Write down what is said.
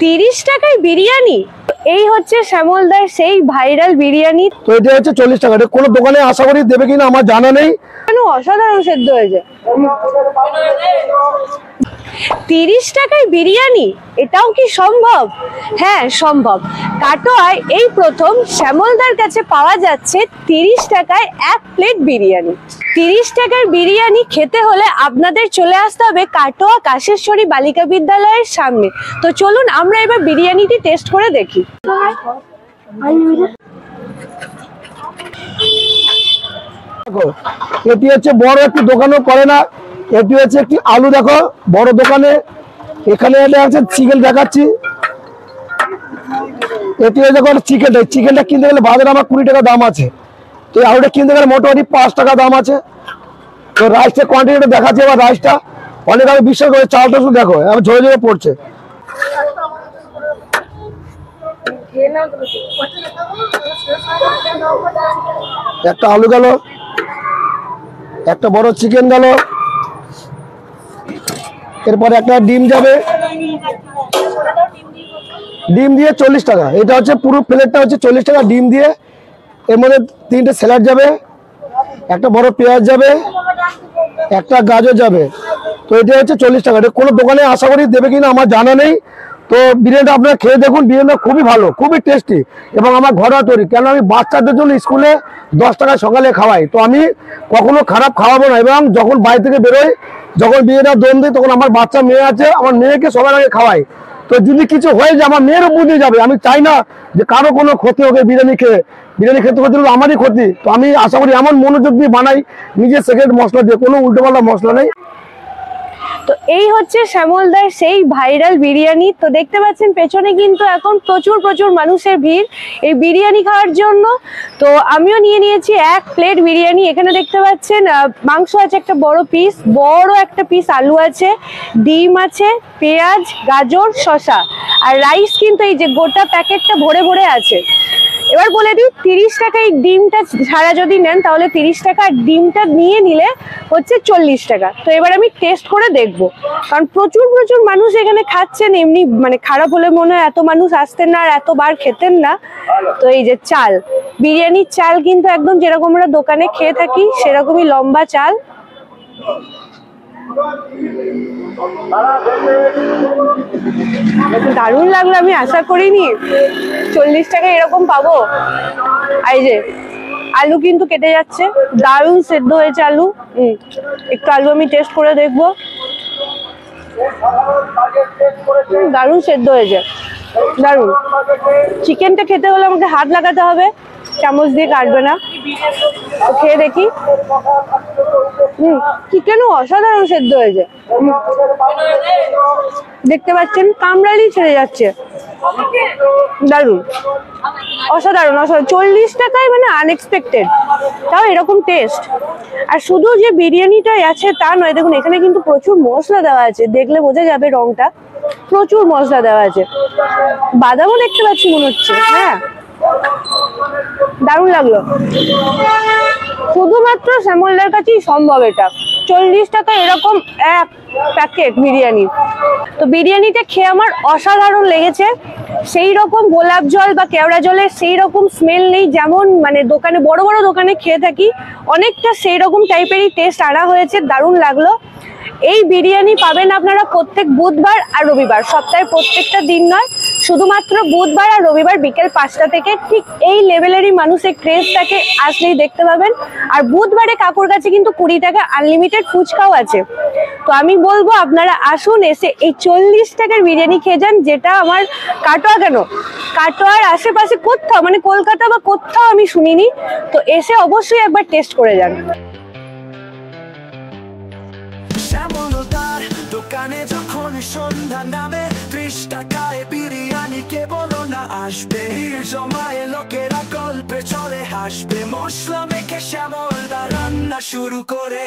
30 টাকায় বিরিয়ানি। এই হচ্ছে শ্যামলদার সেই ভাইরাল বিরিয়ানি। তো এটা হচ্ছে 40 টাকা। কোনো দোকানে আশা করি দেবে কিনা আমার জানা নেই। কেন অসাধারণ সেদ্ধ হয়েছে। 30 টাকায় বিরিয়ানি, এটাও কি সম্ভব? হ্যাঁ সম্ভব। কাটোয়ায় এই প্রথম শ্যামলদার কাছে পাওয়া যাচ্ছে 30 টাকায় 1 প্লেট বিরিয়ানি। 30 টাকার বিরিয়ানি খেতে হলে আপনাদের চলে আসতে হবে কাটোয়া কাশেশ্বরী বালিকা বিদ্যালয়ের সামনে। তো চলুন আমরা এবার বিরিয়ানিটি টেস্ট করে দেখি। এটি হচ্ছে বড় একটি দোকানও করে না, এটি হচ্ছে একটি আলু। দেখো বড় দোকানে এখানে আছে চিকেন দেখাচ্ছি। এটি হচ্ছে চিকেনটা কিনতে গেলে বাজারে আমার 20 টাকা দাম আছে, তো আলুটা কিনতে গেলে মোটামুটি 5 টাকা দাম আছে। তো রাইসের কোয়ান্টিটিটা দেখাচ্ছি। এবার রাইসটা অনেক আমি বিশ্বাস করে, চালটা শুধু দেখো আমি ঝরে ঝরে পড়ছে। একটা আলু গেল, একটা বড় চিকেন গেল, এরপরে একটা ডিম যাবে। ডিম দিয়ে 40 টাকা। এটা হচ্ছে পুরো প্লেটটা হচ্ছে 40 টাকা ডিম দিয়ে। এর মধ্যে 3টে স্যালাড যাবে, একটা বড় পেঁয়াজ যাবে, একটা গাজর যাবে। তো এটা হচ্ছে 40 টাকা। এটা কোনো দোকানে আশা করি দেবে কিনা আমার জানা নেই। তো বিরিয়ানিটা আপনারা খেয়ে দেখুন, বিরিয়ানিটা খুবই ভালো, খুবই টেস্টি এবং আমার ঘরোয়া তৈরি। কেন আমি বাচ্চাদের জন্য স্কুলে 10 টাকায় সকালে খাওয়াই, তো আমি কখনো খারাপ খাওয়াবো না। এবং যখন বাড়ি থেকে বেরোই, যখন বিয়েটা দোন দিই, তখন আমার বাচ্চা মেয়ে আছে, আমার মেয়েকে সবার আগে খাওয়াই। তো যদি কিছু হয়ে যায় আমার মেয়েরও বুঝে যাবে। আমি চাই না যে কারো কোনো ক্ষতি হবে বিরিয়ানি খেয়ে। বিরিয়ানি খেতে খেতে আমারই ক্ষতি। তো আমি আশা করি এমন মনোযোগ দিয়ে বানাই, নিজের সিক্রেট মশলা দিয়ে, কোনো উল্টোপাল্টা মশলা নেই। তো এই হচ্ছে শ্যামলদার সেই ভাইরাল বিরিয়ানি। তো দেখতে পাচ্ছেন পেছনে কিন্তু এখন প্রচুর মানুষের ভিড় এই বিরিয়ানি খাওয়ার জন্য। তো আমিও নিয়ে নিয়েছি 1 প্লেট বিরিয়ানি। এখানে দেখতে পাচ্ছেন মাংস আছে একটা বড় একটা পিস আলু আছে, ডিম আছে, পেঁয়াজ, গাজর, শসা, আর রাইস কিন্তু এই যে গোটা প্যাকেটটা ভরে ভরে আছে। এবার বলে দিই 30 টাকায় ডিমটা ছাড়া যদি নেন তাহলে 30 টাকা, আর ডিমটা নিয়ে নিলে হচ্ছে 40 টাকা। তো এবার আমি টেস্ট করে দেখবো, কারণ প্রচুর মানুষ এখানে খাচ্ছেন। এমনি মানে খারাপ হলে মনে হয় এত মানুষ আসতেন না আর এতবার খেতেন না। তো এই যে চাল, বিরিয়ানির চাল কিন্তু একদম যেরকম আমরা দোকানে খেয়ে থাকি সেরকমই লম্বা চাল। দারুণ লাগলো, আমি আশা করিনি 40 টাকায় এরকম পাবো। আর এই যে আলু কিন্তু কেটে যাচ্ছে, দারুণ সেদ্ধ হয়েছে আলু। একটু আলু আমি টেস্ট করে দেখবো। দারুণ সেদ্ধ হয়েছে, দারুণ। চিকেনটা খেতে হলে আমাকে হাত লাগাতে হবে, চামচ দিয়ে কাটবে না। খেয়ে দেখি। চিকেনও অসাধারণ সেদ্ধ হয়েছে। দেখতে পাচ্ছেন কামড়ালি ছেড়ে যাচ্ছে, দারুণ, অসাধারণ। 40 টাকায় মানে আনএক্সপেক্টেড, তাও এরকম টেস্ট। আর শুধু যে বিরিয়ানিটাই আছে তা নয়, দেখুন এখানে কিন্তু প্রচুর মশলা দেওয়া আছে, দেখলে বোঝা যাবে রংটা, প্রচুর মশলা দেওয়া আছে। বাদামও দেখতে পাচ্ছি মনে হচ্ছে। হ্যাঁ, দারুণ লাগলো। শুধুমাত্র শ্যামলদার কাছেই সম্ভব এটা। 40 টাকা এরকম 1 প্যাকেট বিরিয়ানি। তো বিরিয়ানিটা খেয়ে আমার অসাধারণ লেগেছে। সেই রকম গোলাপ জল বা কেওড়া জলের সেই রকম স্মেল নেই, যেমন মানে দোকানে বড় দোকানে খেয়ে থাকি, অনেকটা সেই রকম টাইপেরই টেস্ট আনা হয়েছে। দারুণ লাগলো। এই বিরিয়ানি পাবেন আপনারা প্রত্যেক বুধবার আর রবিবার, সপ্তাহের প্রত্যেকটা দিন নয়, শুধুমাত্র বুধবার আর রবিবার বিকেল 5টা থেকে। ঠিক এই লেভেলেরই মানুষের ক্রেজটাকে আসলেই দেখতে পাবেন। আর বুধবারে কাকুর কাছে কিন্তু 20 টাকা আনলিমিটেড ফুচকাও আছে। তো আমি বলবো আপনারা আসুন, এসে এই 40 টাকার বিরিয়ানি খেয়ে যান, যেটা আমার কাটোয়া কেন কাটোয়ার আশেপাশে কোথাও, মানে কলকাতা বা কোথাও আমি শুনিনি। তো এসে অবশ্যই একবার টেস্ট করে যান। শ্যামলদার দোকানে যখন সন্ধ্যা নামে 30 টাকায় বিরিয়ানি কে বলো না আসবে। জমায়ে লোকেরা গল্পে চলে হাসবে, মশলা মেখে শ্যামলদা রান্না শুরু করে।